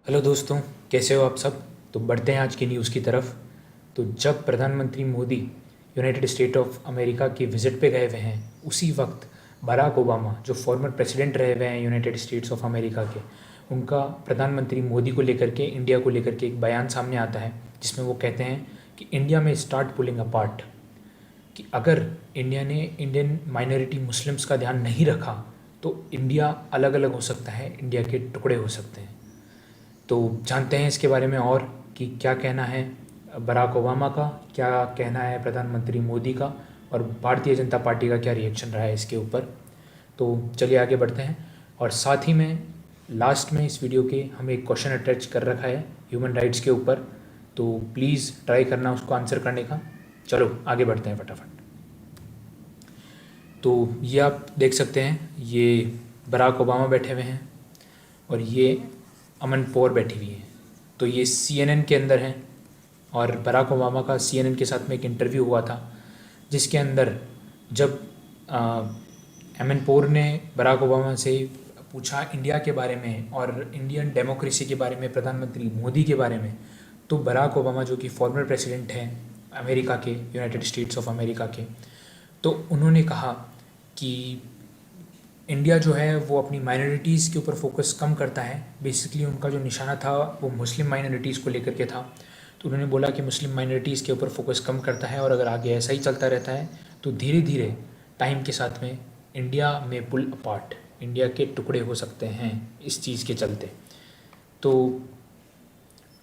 Hello दोस्तों, कैसे हो आप सब। तो बढ़ते हैं आज की न्यूज़ की तरफ। तो जब प्रधानमंत्री Modi United state of America की विज़िट पे गए हुए हैं, उसी वक्त बराक ओबामा जो फॉर्मर प्रेसिडेंट रहे हुए हैं यूनाइटेड स्टेट्स ऑफ अमेरिका के, उनका प्रधानमंत्री मोदी को लेकर के, इंडिया को लेकर के एक बयान सामने आता है जिसमें वो कहते हैं कि इंडिया में स्टार्ट पुलिंग अपार्ट, कि अगर इंडिया ने इंडियन माइनॉरिटी मुस्लिम्स का ध्यान नहीं रखा तो इंडिया अलग अलग हो सकता है, इंडिया के टुकड़े हो सकते हैं। तो जानते हैं इसके बारे में और कि क्या कहना है बराक ओबामा का, क्या कहना है प्रधानमंत्री मोदी का, और भारतीय जनता पार्टी का क्या रिएक्शन रहा है इसके ऊपर। तो चलिए आगे बढ़ते हैं। और साथ ही में लास्ट में इस वीडियो के हम एक क्वेश्चन अटैच कर रखा है ह्यूमन राइट्स के ऊपर, तो प्लीज़ ट्राई करना उसको आंसर करने का। चलो आगे बढ़ते हैं फटाफट। तो ये आप देख सकते हैं, ये बराक ओबामा बैठे हुए हैं और ये अमन पौर बैठी हुई है। तो ये CNN के अंदर हैं और बराक ओबामा का CNN के साथ में एक इंटरव्यू हुआ था जिसके अंदर जब अमन पौर ने बराक ओबामा से पूछा इंडिया के बारे में और इंडियन डेमोक्रेसी के बारे में, प्रधानमंत्री मोदी के बारे में, तो बराक ओबामा जो कि फॉर्मर प्रेसिडेंट हैं अमेरिका के, यूनाइटेड स्टेट्स ऑफ अमेरिका के, तो उन्होंने कहा कि इंडिया जो है वो अपनी माइनॉरिटीज़ के ऊपर फोकस कम करता है। बेसिकली उनका जो निशाना था वो मुस्लिम माइनॉरिटीज़ को लेकर के था। तो उन्होंने बोला कि मुस्लिम माइनॉरिटीज़ के ऊपर फोकस कम करता है और अगर आगे ऐसा ही चलता रहता है तो धीरे धीरे टाइम के साथ में इंडिया में पुल अपार्ट, इंडिया के टुकड़े हो सकते हैं इस चीज़ के चलते। तो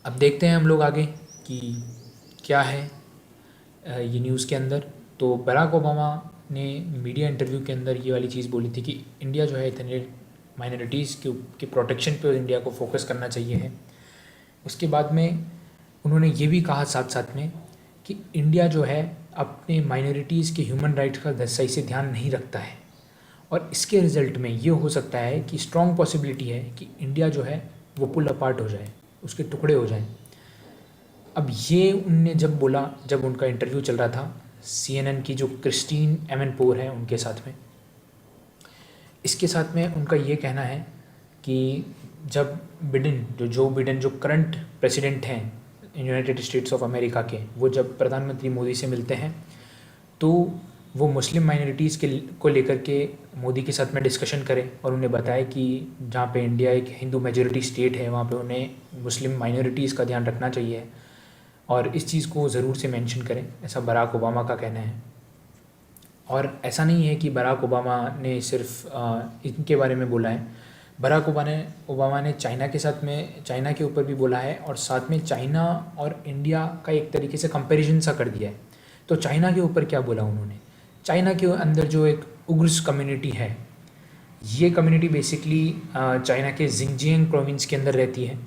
अब देखते हैं हम लोग आगे कि क्या है ये न्यूज़ के अंदर। तो बराक ओबामा ने मीडिया इंटरव्यू के अंदर ये वाली चीज़ बोली थी कि इंडिया जो है इतने माइनॉरिटीज़ के प्रोटेक्शन पे इंडिया को फोकस करना चाहिए है। उसके बाद में उन्होंने ये भी कहा साथ साथ में कि इंडिया जो है अपने माइनॉरिटीज़ के ह्यूमन राइट्स का सही से ध्यान नहीं रखता है और इसके रिज़ल्ट में ये हो सकता है कि स्ट्रॉन्ग पॉसिबिलिटी है कि इंडिया जो है वो पुल अपार्ट हो जाए, उसके टुकड़े हो जाएं। अब ये उनने जब बोला, जब उनका इंटरव्यू चल रहा था CNN की जो क्रिस्टीन एमनपोर है उनके साथ में, इसके साथ में उनका ये कहना है कि जब बिडेन, जो बिडेन जो करंट प्रेसिडेंट हैं यूनाइटेड स्टेट्स ऑफ अमेरिका के, वो जब प्रधानमंत्री मोदी से मिलते हैं तो वो मुस्लिम माइनॉरिटीज़ के को लेकर के मोदी के साथ में डिस्कशन करें और उन्हें बताए कि जहाँ पे इंडिया एक हिंदू मेजॉरिटी स्टेट है वहाँ पे उन्हें मुस्लिम माइनॉरिटीज़ का ध्यान रखना चाहिए और इस चीज़ को ज़रूर से मेंशन करें, ऐसा बराक ओबामा का कहना है। और ऐसा नहीं है कि बराक ओबामा ने सिर्फ इनके बारे में बोला है, बराक ओबामा ने चाइना के साथ में, चाइना के ऊपर भी बोला है और साथ में चाइना और इंडिया का एक तरीके से कंपैरिजन सा कर दिया है। तो चाइना के ऊपर क्या बोला उन्होंने, चाइना के अंदर जो एक उग्र कम्युनिटी है, ये कम्युनिटी बेसिकली चाइना के जिंगजियांग प्रोविंस के अंदर रहती है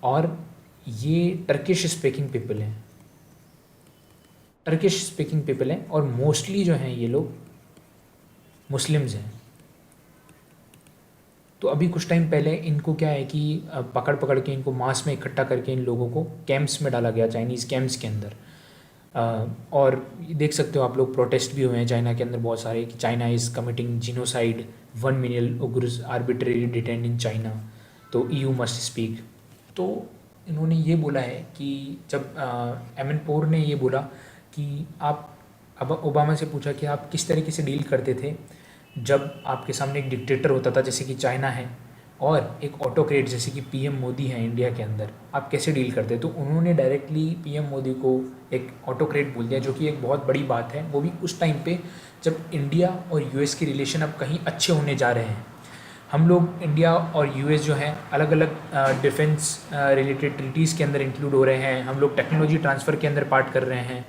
और ये टर्किश स्पीकिंग पीपल हैं, टर्किश स्पीकिंग पीपल हैं और मोस्टली जो हैं ये लोग मुस्लिम्स हैं। तो अभी कुछ टाइम पहले इनको क्या है कि पकड़ पकड़ के इनको मास में इकट्ठा करके इन लोगों को कैंप्स में डाला गया, चाइनीज़ कैंप्स के अंदर। और देख सकते हो आप लोग, प्रोटेस्ट भी हुए हैं चाइना के अंदर बहुत सारे कि China is committing genocide, 1 million Uyghurs arbitrary detain in China, तो EU मस्ट स्पीक। तो इन्होंने ये बोला है कि जब एमनपोर ने ये बोला कि आप, अब ओबामा से पूछा कि आप किस तरीके से डील करते थे जब आपके सामने एक डिक्टेटर होता था जैसे कि चाइना है और एक ऑटोक्रेट जैसे कि PM मोदी है इंडिया के अंदर, आप कैसे डील करते। तो उन्होंने डायरेक्टली PM मोदी को एक ऑटोक्रेट बोल दिया, जो कि एक बहुत बड़ी बात है, वो भी उस टाइम पे जब इंडिया और US के रिलेशन अब कहीं अच्छे होने जा रहे हैं। हम लोग इंडिया और US जो हैं अलग अलग डिफेंस रिलेटेड ट्रीटीज़ के अंदर इंक्लूड हो रहे हैं, हम लोग टेक्नोलॉजी ट्रांसफ़र के अंदर पार्ट कर रहे हैं,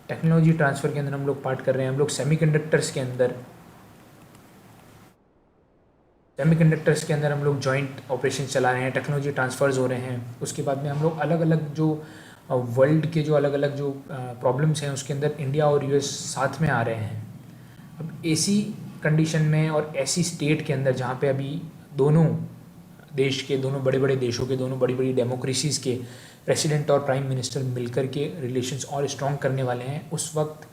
टेक्नोलॉजी ट्रांसफ़र के अंदर हम लोग पार्ट कर रहे हैं, हम लोग सेमीकंडक्टर्स के अंदर हम लोग जॉइंट ऑपरेशन चला रहे हैं, टेक्नोलॉजी ट्रांसफ़र्स हो रहे हैं। उसके बाद में हम लोग अलग अलग जो वर्ल्ड के जो अलग अलग जो प्रॉब्लम्स हैं उसके अंदर इंडिया और US साथ में आ रहे हैं। अब ऐसी कंडीशन में और ऐसी स्टेट के अंदर जहाँ पे अभी दोनों देश के, दोनों बड़े बड़े देशों के, दोनों बड़ी बड़ी डेमोक्रेसीज़ के प्रेसिडेंट और प्राइम मिनिस्टर मिलकर के रिलेशंस और स्ट्रॉन्ग करने वाले हैं, उस वक्त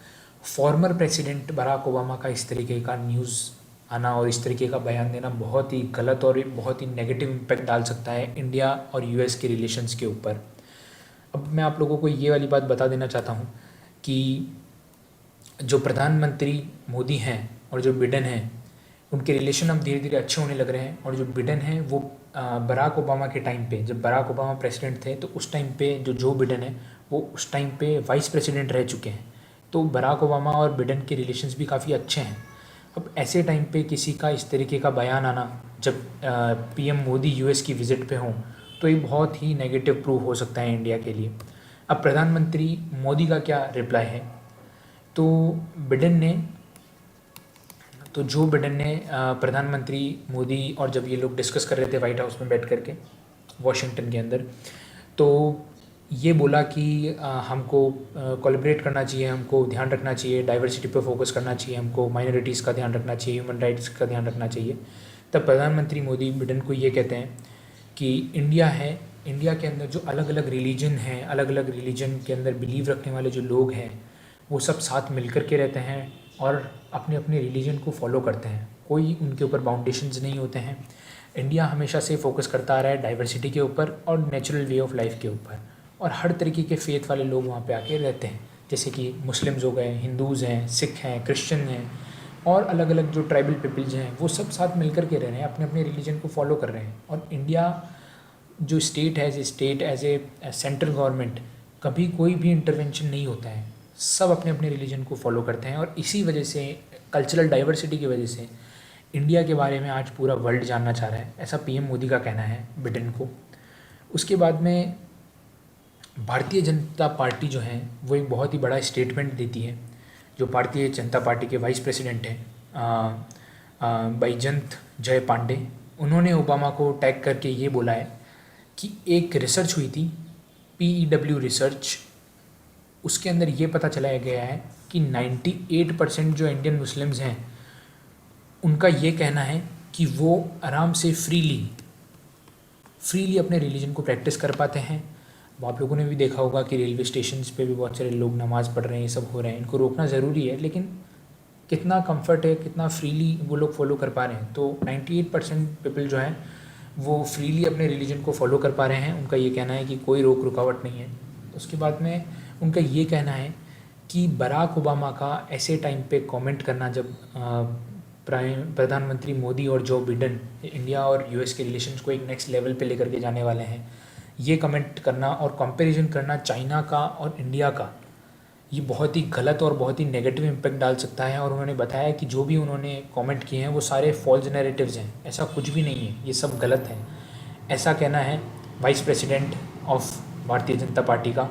फॉर्मर प्रेसिडेंट बराक ओबामा का इस तरीके का न्यूज़ आना और इस तरीके का बयान देना बहुत ही गलत और बहुत ही नेगेटिव इम्पैक्ट डाल सकता है इंडिया और यूएस के रिलेशंस के ऊपर। अब मैं आप लोगों को ये वाली बात बता देना चाहता हूँ कि जो प्रधानमंत्री मोदी हैं और जो बिडेन हैं, उनके रिलेशन अब धीरे धीरे अच्छे होने लग रहे हैं। और जो बिडेन हैं वो बराक ओबामा के टाइम पे, जब बराक ओबामा प्रेसिडेंट थे, तो उस टाइम पे जो बिडेन है वो उस टाइम पे वाइस प्रेसिडेंट रह चुके हैं। तो बराक ओबामा और बिडेन के रिलेशंस भी काफ़ी अच्छे हैं। अब ऐसे टाइम पे किसी का इस तरीके का बयान आना, जब पीएम मोदी यूएस की विज़िट पे हों, तो ये बहुत ही नेगेटिव प्रूव हो सकता है इंडिया के लिए। अब प्रधानमंत्री मोदी का क्या रिप्लाई है, तो बिडेन ने तो जो बिडेन ने प्रधानमंत्री मोदी और जब ये लोग डिस्कस कर रहे थे वाइट हाउस में बैठ कर के वॉशिंगटन के अंदर, तो ये बोला कि हमको कोलैबोरेट करना चाहिए, हमको ध्यान रखना चाहिए, डाइवर्सिटी पे फोकस करना चाहिए, हमको माइनॉरिटीज़ का ध्यान रखना चाहिए, ह्यूमन राइट्स का ध्यान रखना चाहिए। तब प्रधानमंत्री मोदी बिडेन को ये कहते हैं कि इंडिया के अंदर जो अलग अलग रिलीजन हैं, अलग अलग रिलीजन के अंदर बिलीव रखने वाले जो लोग हैं, वो सब साथ मिल कर के रहते हैं और अपने अपने रिलीजन को फॉलो करते हैं। कोई उनके ऊपर बाउंडेशंस नहीं होते हैं। इंडिया हमेशा से फोकस करता आ रहा है डाइवर्सिटी के ऊपर और नेचुरल वे ऑफ लाइफ के ऊपर, और हर तरीके के फेथ वाले लोग वहाँ पे आके रहते हैं, जैसे कि मुस्लिम्स हो गए, हिंदूज़ हैं, सिख हैं, क्रिश्चियन हैं, और अलग अलग जो ट्राइबल पीपल्स हैं, वो सब साथ मिल कर के रह रहे हैं, अपने अपने रिलीजन को फॉलो कर रहे हैं। और इंडिया जो स्टेट है, एज ए सेंट्रल गवर्नमेंट, कभी कोई भी इंटरवेंशन नहीं होता है, सब अपने अपने रिलीजन को फॉलो करते हैं। और इसी वजह से, कल्चरल डाइवर्सिटी की वजह से, इंडिया के बारे में आज पूरा वर्ल्ड जानना चाह रहा है, ऐसा पीएम मोदी का कहना है बिडेन को। उसके बाद में भारतीय जनता पार्टी जो है वो एक बहुत ही बड़ा स्टेटमेंट देती है। जो भारतीय जनता पार्टी के वाइस प्रेसिडेंट हैं बैजयंत जय पांडे, उन्होंने ओबामा को टैग करके ये बोला है कि एक रिसर्च हुई थी, PEW रिसर्च, उसके अंदर ये पता चलाया गया है कि 98% जो इंडियन मुस्लिम्स हैं, उनका ये कहना है कि वो आराम से फ्रीली अपने रिलीजन को प्रैक्टिस कर पाते हैं। आप लोगों ने भी देखा होगा कि रेलवे स्टेशन पे भी बहुत सारे लोग नमाज़ पढ़ रहे हैं, ये सब हो रहे हैं। इनको रोकना ज़रूरी है, लेकिन कितना कंफर्ट है, कितना फ्रीली वो लोग फॉलो कर पा रहे हैं। तो 98% पीपल जो हैं वो फ्रीली अपने रिलीजन को फॉलो कर पा रहे हैं। उनका ये कहना है कि कोई रोक रुकावट नहीं है। उसके बाद में उनका ये कहना है कि बराक ओबामा का ऐसे टाइम पे कमेंट करना, जब प्रधानमंत्री मोदी और जो बिडेन इंडिया और यूएस के रिलेशंस को एक नेक्स्ट लेवल पे लेकर के जाने वाले हैं, ये कमेंट करना और कंपैरिजन करना चाइना का और इंडिया का, ये बहुत ही गलत और बहुत ही नेगेटिव इम्पैक्ट डाल सकता है। और उन्होंने बताया कि जो भी उन्होंने कमेंट किए हैं वो सारे फॉल्स नैरेटिव्स हैं, ऐसा कुछ भी नहीं है, ये सब गलत है, ऐसा कहना है vice president of Bharatiya Janata party का।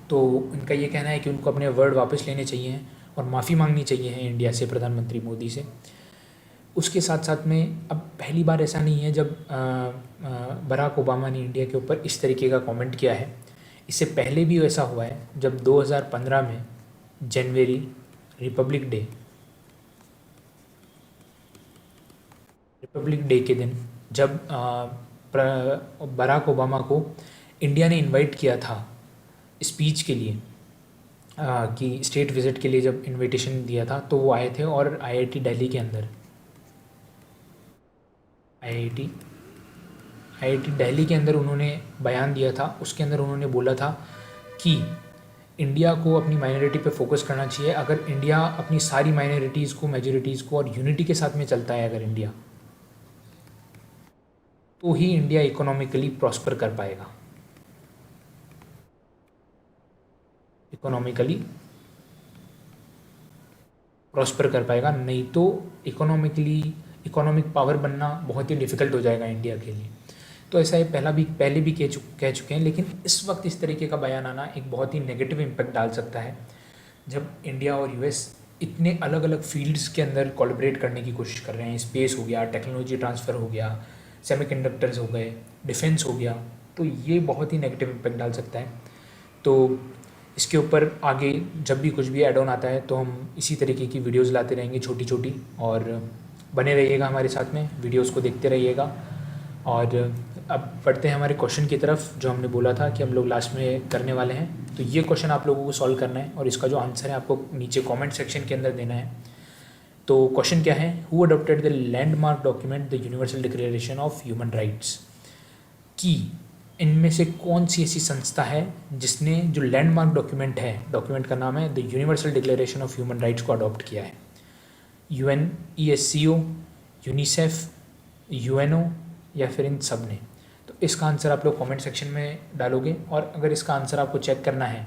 तो उनका ये कहना है कि उनको अपने वर्ड वापस लेने चाहिए और माफ़ी मांगनी चाहिए है इंडिया से, प्रधानमंत्री मोदी से। उसके साथ साथ में अब पहली बार ऐसा नहीं है जब बराक ओबामा ने इंडिया के ऊपर इस तरीके का कमेंट किया है। इससे पहले भी ऐसा हुआ है, जब 2015 में जनवरी रिपब्लिक डे के दिन, जब बराक ओबामा को इंडिया ने इनवाइट किया था स्पीच के लिए, कि स्टेट विज़िट के लिए जब इनविटेशन दिया था, तो वो आए थे। और IIT दिल्ली के अंदर, IIT दिल्ली के अंदर उन्होंने बयान दिया था। उसके अंदर उन्होंने बोला था कि इंडिया को अपनी माइनॉरिटी पे फोकस करना चाहिए। अगर इंडिया अपनी सारी माइनॉरिटीज़ को, मेजॉरिटीज़ को और यूनिटी के साथ में चलता है, अगर इंडिया, तो ही इंडिया इकोनॉमिकली प्रॉस्पर कर पाएगा, नहीं तो इकोनॉमिक पावर बनना बहुत ही डिफ़िकल्ट हो जाएगा इंडिया के लिए। तो ऐसा ये पहले भी कह चुके हैं, लेकिन इस वक्त इस तरीके का बयान आना एक बहुत ही नेगेटिव इम्पैक्ट डाल सकता है, जब इंडिया और यूएस इतने अलग अलग फील्ड्स के अंदर कोलैबोरेट करने की कोशिश कर रहे हैं। स्पेस हो गया, टेक्नोलॉजी ट्रांसफ़र हो गया, सेमीकंडक्टर्स हो गए, डिफेंस हो गया, तो ये बहुत ही नेगेटिव इम्पैक्ट डाल सकता है। तो इसके ऊपर आगे जब भी कुछ भी ऐड ऑन आता है तो हम इसी तरीके की वीडियोस लाते रहेंगे, छोटी छोटी, और बने रहिएगा हमारे साथ में, वीडियोस को देखते रहिएगा। और अब बढ़ते हैं हमारे क्वेश्चन की तरफ, जो हमने बोला था कि हम लोग लास्ट में करने वाले हैं। तो ये क्वेश्चन आप लोगों को सॉल्व करना है और इसका जो आंसर है आपको नीचे कमेंट सेक्शन के अंदर देना है। तो क्वेश्चन क्या है, who adopted the landmark document the universal declaration of human rights, कि इनमें से कौन सी ऐसी संस्था है जिसने जो लैंडमार्क डॉक्यूमेंट है, डॉक्यूमेंट का नाम है the universal declaration of human rights को अडॉप्ट किया है। UNESCO, यूनिसेफ, UNO या फिर इन सब ने। तो इसका आंसर आप लोग कमेंट सेक्शन में डालोगे, और अगर इसका आंसर आपको चेक करना है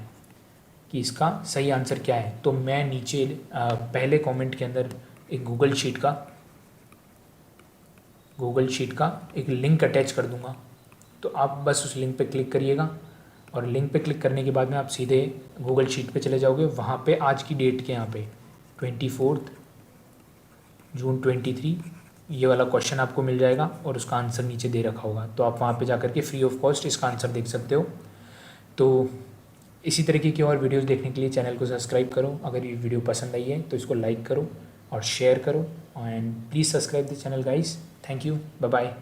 कि इसका सही आंसर क्या है, तो मैं नीचे पहले कमेंट के अंदर एक गूगल शीट का एक लिंक अटैच कर दूंगा। तो आप बस उस लिंक पे क्लिक करिएगा, और लिंक पे क्लिक करने के बाद में आप सीधे गूगल शीट पे चले जाओगे। वहाँ पे आज की डेट के यहाँ पे 24 जून 23 ये वाला क्वेश्चन आपको मिल जाएगा, और उसका आंसर नीचे दे रखा होगा। तो आप वहाँ पे जा करके फ्री ऑफ कॉस्ट इसका आंसर देख सकते हो। तो इसी तरीके की और वीडियोस देखने के लिए चैनल को सब्सक्राइब करो। अगर ये वीडियो पसंद आई है तो इसको लाइक करो और शेयर करो, and please subscribe the channel guys. Thank you, bye bye.